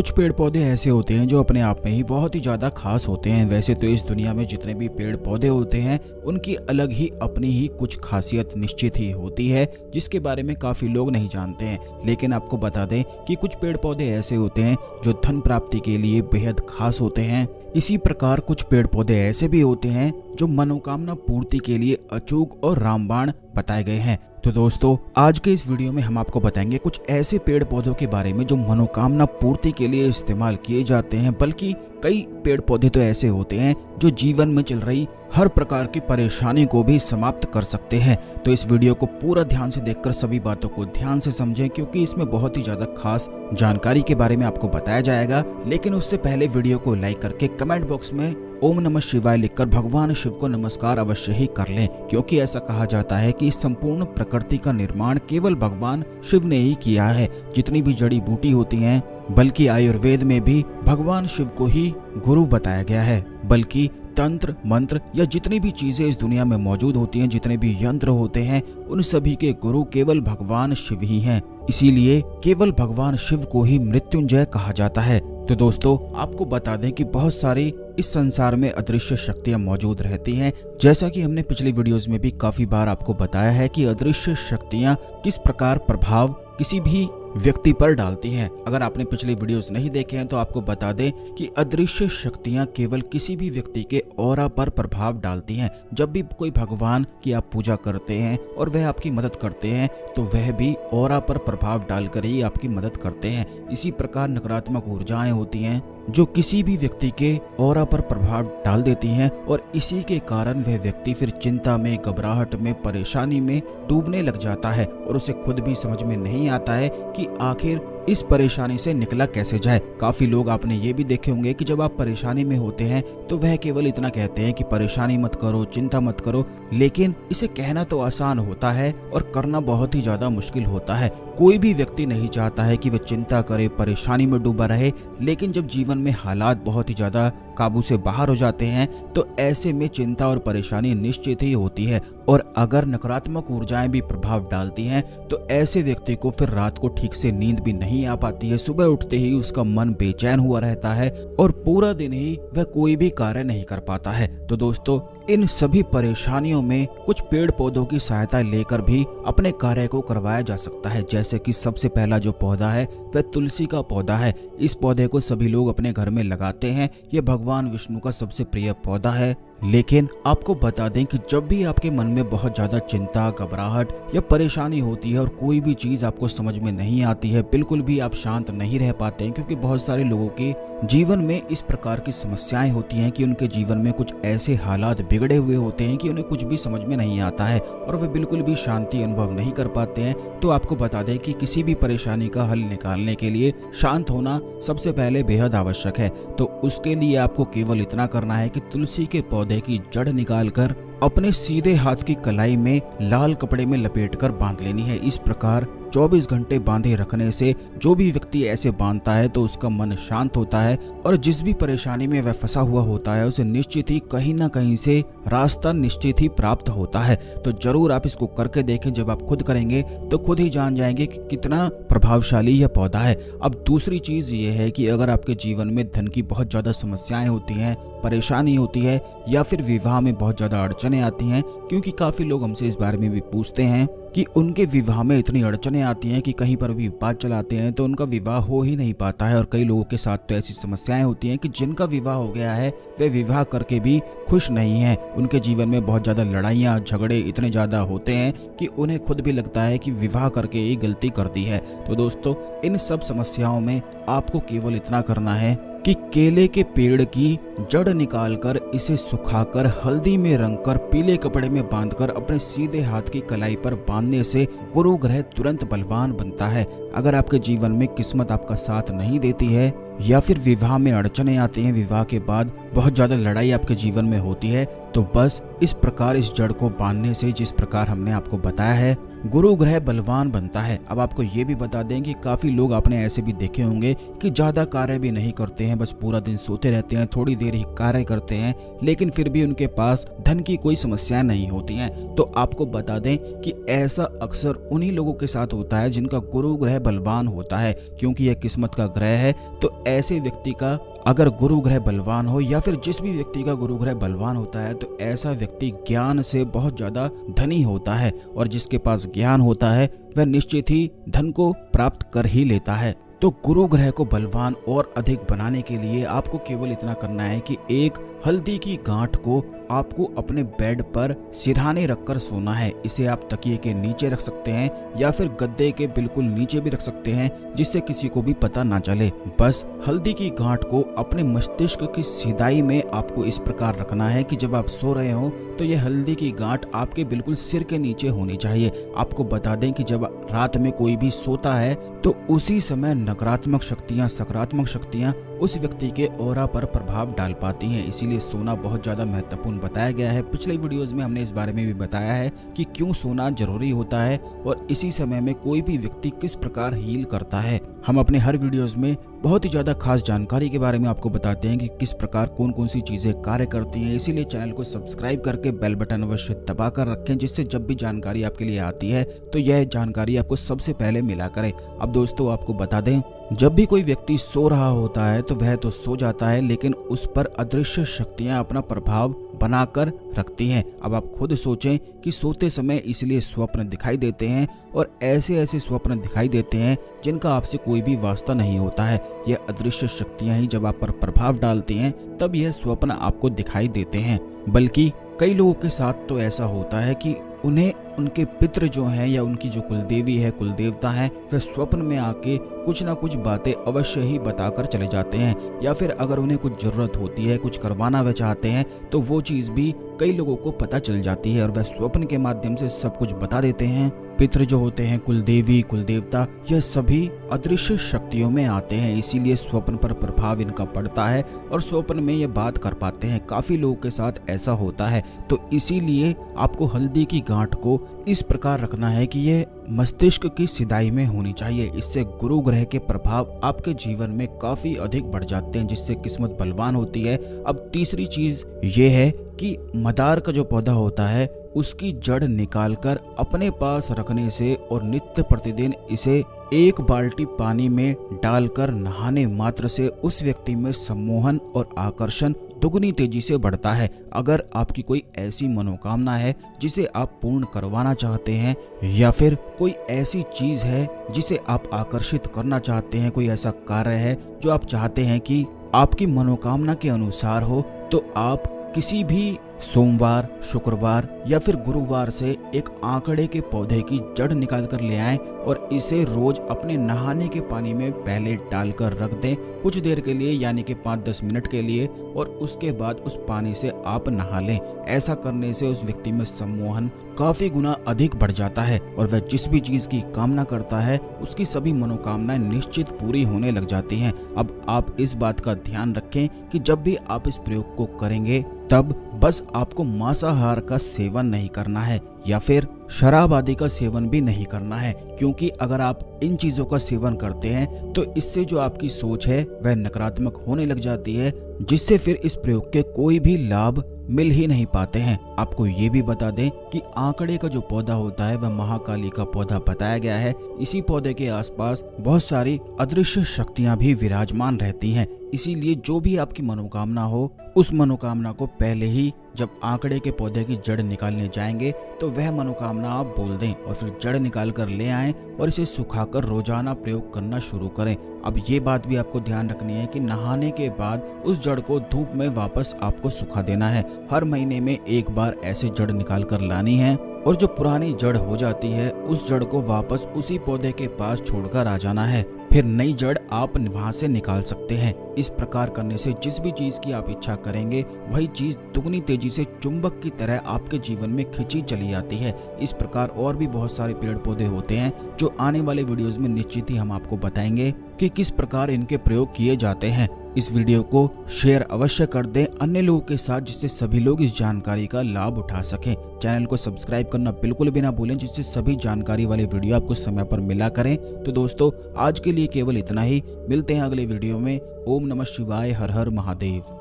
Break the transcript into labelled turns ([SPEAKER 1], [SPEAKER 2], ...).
[SPEAKER 1] कुछ पेड़ पौधे ऐसे होते हैं जो अपने आप में ही बहुत ही ज्यादा खास होते हैं। वैसे तो इस दुनिया में जितने भी पेड़ पौधे होते हैं उनकी अलग ही अपनी ही कुछ खासियत निश्चित ही होती है, जिसके बारे में काफी लोग नहीं जानते हैं। लेकिन आपको बता दें कि कुछ पेड़ पौधे ऐसे होते हैं जो धन प्राप्ति के लिए बेहद खास होते हैं। इसी प्रकार कुछ पेड़ पौधे ऐसे भी होते हैं जो मनोकामना पूर्ति के लिए अचूक और रामबाण बताए गए हैं। तो दोस्तों, आज के इस वीडियो में हम आपको बताएंगे कुछ ऐसे पेड़ पौधों के बारे में जो मनोकामना पूर्ति के लिए इस्तेमाल किए जाते हैं, बल्कि कई पेड़ पौधे तो ऐसे होते हैं जो जीवन में चल रही हर प्रकार की परेशानी को भी समाप्त कर सकते हैं। तो इस वीडियो को पूरा ध्यान से देखकर सभी बातों को ध्यान से समझें, क्योंकि इसमें बहुत ही ज्यादा खास जानकारी के बारे में आपको बताया जाएगा। लेकिन उससे पहले वीडियो को लाइक करके कमेंट बॉक्स में ओम नमः शिवाय लिखकर भगवान शिव को नमस्कार अवश्य ही कर लें, क्योंकि ऐसा कहा जाता है कि इस संपूर्ण प्रकृति का निर्माण केवल भगवान शिव ने ही किया है। जितनी भी जड़ी बूटी होती हैं, बल्कि आयुर्वेद में भी भगवान शिव को ही गुरु बताया गया है। बल्कि तंत्र मंत्र या जितनी भी चीजें इस दुनिया में मौजूद होती हैं, जितने भी यंत्र होते हैं, उन सभी के गुरु केवल भगवान शिव ही हैं। इसीलिए केवल भगवान शिव को ही मृत्युंजय कहा जाता है। तो दोस्तों, आपको बता दें कि बहुत सारी इस संसार में अदृश्य शक्तियां मौजूद रहती हैं। जैसा कि हमने पिछली वीडियोस में भी काफी बार आपको बताया है कि अदृश्य शक्तियां किस प्रकार प्रभाव किसी भी व्यक्ति पर डालती हैं। अगर आपने पिछले वीडियोस नहीं देखे हैं तो आपको बता दें कि अदृश्य शक्तियां केवल किसी भी व्यक्ति के ऑरा पर प्रभाव डालती हैं। जब भी कोई भगवान की आप पूजा करते हैं और वह आपकी मदद करते हैं, तो वह भी ऑरा पर प्रभाव डालकर ही आपकी मदद करते हैं। इसी प्रकार नकारात्मक ऊर्जाएं होती हैं जो किसी भी व्यक्ति के ऑरा पर प्रभाव डाल देती हैं, और इसी के कारण वह व्यक्ति फिर चिंता में, घबराहट में, परेशानी में डूबने लग जाता है और उसे खुद भी समझ में नहीं आता है कि आखिर इस परेशानी से निकला कैसे जाए। काफी लोग आपने ये भी देखे होंगे कि जब आप परेशानी में होते हैं तो वह केवल इतना कहते हैं कि परेशानी मत करो, चिंता मत करो, लेकिन इसे कहना तो आसान होता है और करना बहुत ही ज्यादा मुश्किल होता है। कोई भी व्यक्ति नहीं चाहता है कि वह चिंता करे, परेशानी में डूबा रहे, लेकिन जब जीवन में हालात बहुत ही ज्यादा काबू से बाहर हो जाते हैं तो ऐसे में चिंता और परेशानी निश्चित ही होती है। और अगर नकारात्मक ऊर्जाएं भी प्रभाव डालती हैं तो ऐसे व्यक्ति को फिर रात को ठीक से नींद भी नहीं आ पाती है। सुबह उठते ही उसका मन बेचैन हुआ रहता है और पूरा दिन ही वह कोई भी कार्य नहीं कर पाता है। तो दोस्तों, इन सभी परेशानियों में कुछ पेड़ पौधों की सहायता लेकर भी अपने कार्य को करवाया जा सकता है। जैसे कि सबसे पहला जो पौधा है वह तुलसी का पौधा है। इस पौधे को सभी लोग अपने घर में लगाते हैं। यह भगवान विष्णु का सबसे प्रिय पौधा है। लेकिन आपको बता दें कि जब भी आपके मन में बहुत ज्यादा चिंता, घबराहट या परेशानी होती है और कोई भी चीज आपको समझ में नहीं आती है, बिल्कुल भी आप शांत नहीं रह पाते हैं, क्योंकि बहुत सारे लोगों के जीवन में इस प्रकार की समस्याएं होती हैं कि उनके जीवन में कुछ ऐसे हालात बिगड़े हुए होते हैं कि उन्हें कुछ भी समझ में नहीं आता है और वे बिल्कुल भी शांति अनुभव नहीं कर पाते हैं। तो आपको बता दें कि किसी भी परेशानी का हल निकालने के लिए शांत होना सबसे पहले बेहद आवश्यक है। तो उसके लिए आपको केवल इतना करना है कि तुलसी के पौधे की जड़ निकालकर अपने सीधे हाथ की कलाई में लाल कपड़े में लपेटकर बांध लेनी है। इस प्रकार 24 घंटे बांधे रखने से जो भी व्यक्ति ऐसे बांधता है तो उसका मन शांत होता है और जिस भी परेशानी में वह फंसा हुआ होता है उसे निश्चित ही कहीं ना कहीं से रास्ता निश्चित ही प्राप्त होता है। तो जरूर आप इसको करके देखें। जब आप खुद करेंगे तो खुद ही जान जाएंगे कि कितना प्रभावशाली यह पौधा है। अब दूसरी चीज ये है कि अगर आपके जीवन में धन की बहुत ज्यादा समस्याएं होती हैं, परेशानी होती है, या फिर विवाह में बहुत ज्यादा अड़चने आती हैं, क्योंकि काफी लोग हमसे इस बारे में भी पूछते हैं कि उनके विवाह में इतनी अड़चने आती हैं कि कहीं पर भी बात चलाते हैं तो उनका विवाह हो ही नहीं पाता है। और कई लोगों के साथ तो ऐसी समस्याएं होती हैं कि जिनका विवाह हो गया है वे विवाह करके भी खुश नहीं हैं। उनके जीवन में बहुत ज्यादा लड़ाइयाँ, झगड़े इतने ज्यादा होते हैं कि उन्हें खुद भी लगता है कि विवाह करके ही गलती कर दी है। तो दोस्तों, इन सब समस्याओं में आपको केवल इतना करना है कि केले के पेड़ की जड़ निकालकर इसे सुखाकर हल्दी में रंगकर पीले कपड़े में बांधकर अपने सीधे हाथ की कलाई पर बांधने से गुरु ग्रह तुरंत बलवान बनता है। अगर आपके जीवन में किस्मत आपका साथ नहीं देती है या फिर विवाह में अड़चने आती हैं, विवाह के बाद बहुत ज्यादा लड़ाई आपके जीवन में होती है, तो बस इस प्रकार इस जड़ को बांधने से जिस प्रकार हमने आपको बताया है, गुरु ग्रह बलवान बनता है। अब आपको ये भी बता दें कि काफी लोग आपने ऐसे भी देखे होंगे कि ज्यादा कार्य भी नहीं करते हैं, बस पूरा दिन सोते रहते हैं, थोड़ी देर ही कार्य करते हैं, लेकिन फिर भी उनके पास धन की कोई समस्या नहीं होती हैं। तो आपको बता दें कि ऐसा अक्सर उन्हीं लोगों के साथ होता है जिनका गुरु ग्रह बलवान होता है, क्योंकि यह किस्मत का ग्रह है। तो ऐसे व्यक्ति का अगर गुरु ग्रह बलवान हो या फिर जिस भी व्यक्ति का गुरु ग्रह बलवान होता है, तो ऐसा व्यक्ति ज्ञान से बहुत ज्यादा धनी होता है, और जिसके पास ज्ञान होता है वह निश्चित ही धन को प्राप्त कर ही लेता है। तो गुरु ग्रह को बलवान और अधिक बनाने के लिए आपको केवल इतना करना है कि एक हल्दी की गांठ को आपको अपने बेड पर सिरहाने रखकर सोना है। इसे आप तकिए के नीचे रख सकते हैं या फिर गद्दे के बिल्कुल नीचे भी रख सकते हैं, जिससे किसी को भी पता ना चले। बस हल्दी की गांठ को अपने मस्तिष्क की सिधाई में आपको इस प्रकार रखना है कि जब आप सो रहे हो तो ये हल्दी की गांठ आपके बिल्कुल सिर के नीचे होनी चाहिए। आपको बता दें कि जब रात में कोई भी सोता है तो उसी समय नकारात्मक शक्तियां, सकारात्मक शक्तियां उस व्यक्ति के ऑरा पर प्रभाव डाल पाती हैं, इसीलिए सोना बहुत ज्यादा महत्वपूर्ण बताया गया है। पिछले वीडियोस में हमने इस बारे में भी बताया है कि क्यों सोना जरूरी होता है और इसी समय में कोई भी व्यक्ति किस प्रकार हील करता है। हम अपने हर वीडियोस में बहुत ही ज्यादा खास जानकारी के बारे में आपको बताते हैं कि किस प्रकार कौन कौन सी चीजें कार्य करती हैं, इसीलिए चैनल को सब्सक्राइब करके बेल बटन अवश्य दबा कर रखें, जिससे जब भी जानकारी आपके लिए आती है तो यह जानकारी आपको सबसे पहले मिला करे। अब दोस्तों आपको बता दें, जब भी कोई व्यक्ति सो रहा होता है तो वह तो सो जाता है, लेकिन उस पर अदृश्य शक्तियां अपना प्रभाव बनाकर रखती हैं। अब आप खुद सोचें कि सोते समय इसलिए स्वप्न दिखाई देते हैं, और ऐसे ऐसे स्वप्न दिखाई देते हैं जिनका आपसे कोई भी वास्ता नहीं होता है। यह अदृश्य शक्तियां ही जब आप पर प्रभाव डालती हैं तब यह स्वप्न आपको दिखाई देते हैं। बल्कि कई लोगों के साथ तो ऐसा होता है कि उन्हें उनके पितृ जो हैं या उनकी जो कुलदेवी है, कुलदेवता है, वह स्वप्न में आके कुछ ना कुछ बातें अवश्य ही बताकर चले जाते हैं, या फिर अगर उन्हें कुछ जरूरत होती है, कुछ करवाना वह चाहते हैं, तो वो चीज भी कई लोगों को पता चल जाती है और वह स्वप्न के माध्यम से सब कुछ बता देते हैं। पितृ जो होते हैं, कुलदेवी, कुलदेवता, यह सभी अदृश्य शक्तियों में आते हैं, इसीलिए स्वप्न पर प्रभाव इनका पड़ता है और स्वप्न में ये बात कर पाते हैं। काफी लोगों के साथ ऐसा होता है, तो इसीलिए आपको हल्दी की गांठ को इस प्रकार रखना है कि ये मस्तिष्क की सिधाई में होनी चाहिए। इससे गुरु ग्रह के प्रभाव आपके जीवन में काफी अधिक बढ़ जाते हैं, जिससे किस्मत बलवान होती है। अब तीसरी चीज ये है कि मदार का जो पौधा होता है उसकी जड़ निकालकर अपने पास रखने से और नित्य प्रतिदिन इसे एक बाल्टी पानी में डालकर नहाने मात्र से उस व्यक्ति में सम्मोहन और आकर्षण दुगनी तेजी से बढ़ता है। अगर आपकी कोई ऐसी मनोकामना है जिसे आप पूर्ण करवाना चाहते हैं, या फिर कोई ऐसी चीज है जिसे आप आकर्षित करना चाहते हैं, कोई ऐसा कार्य है जो आप चाहते हैं कि आपकी मनोकामना के अनुसार हो, तो आप किसी भी सोमवार, शुक्रवार या फिर गुरुवार से एक आंकड़े के पौधे की जड़ निकाल कर ले आएं और इसे रोज अपने नहाने के पानी में पहले डालकर रख दें कुछ देर के लिए, यानी कि 5-10 मिनट के लिए, और उसके बाद उस पानी से आप नहा लें। ऐसा करने से उस व्यक्ति में सम्मोहन काफी गुना अधिक बढ़ जाता है और वह जिस भी चीज की कामना करता है उसकी सभी मनोकामनाएं निश्चित पूरी होने लग जाती हैं। अब आप इस बात का ध्यान रखें कि जब भी आप इस प्रयोग को करेंगे तब बस आपको मांसाहार का सेवन नहीं करना है या फिर शराब आदि का सेवन भी नहीं करना है, क्योंकि अगर आप इन चीजों का सेवन करते हैं तो इससे जो आपकी सोच है वह नकारात्मक होने लग जाती है, जिससे फिर इस प्रयोग के कोई भी लाभ मिल ही नहीं पाते हैं। आपको ये भी बता दें कि आंकड़े का जो पौधा होता है वह महाकाली का पौधा बताया गया है। इसी पौधे के आसपास बहुत सारी अदृश्य शक्तियां भी विराजमान रहती हैं, इसीलिए जो भी आपकी मनोकामना हो उस मनोकामना को पहले ही जब आंकड़े के पौधे की जड़ निकालने जाएंगे तो वह मनोकामना आप बोल दें और फिर जड़ निकाल कर ले आएं और इसे सुखाकर रोजाना प्रयोग करना शुरू करें। अब ये बात भी आपको ध्यान रखनी है कि नहाने के बाद उस जड़ को धूप में वापस आपको सुखा देना है। हर महीने में एक बार ऐसे जड़ निकाल कर लानी है और जो पुरानी जड़ हो जाती है उस जड़ को वापस उसी पौधे के पास छोड़कर आ जाना है। फिर नई जड़ आप वहां से निकाल सकते हैं। इस प्रकार करने से जिस भी चीज की आप इच्छा करेंगे वही चीज दुगनी तेजी से चुंबक की तरह आपके जीवन में खिंची चली आती है। इस प्रकार और भी बहुत सारे पेड़ पौधे होते हैं जो आने वाले वीडियोस में निश्चित ही हम आपको बताएंगे कि किस प्रकार इनके प्रयोग किए जाते हैं। इस वीडियो को शेयर अवश्य कर दें अन्य लोगों के साथ, जिससे सभी लोग इस जानकारी का लाभ उठा सकें। चैनल को सब्सक्राइब करना बिल्कुल भी ना भूलें, जिससे सभी जानकारी वाले वीडियो आपको समय पर मिला करें। तो दोस्तों आज के लिए केवल इतना ही, मिलते हैं अगले वीडियो में। ओम नमः शिवाय, हर हर महादेव।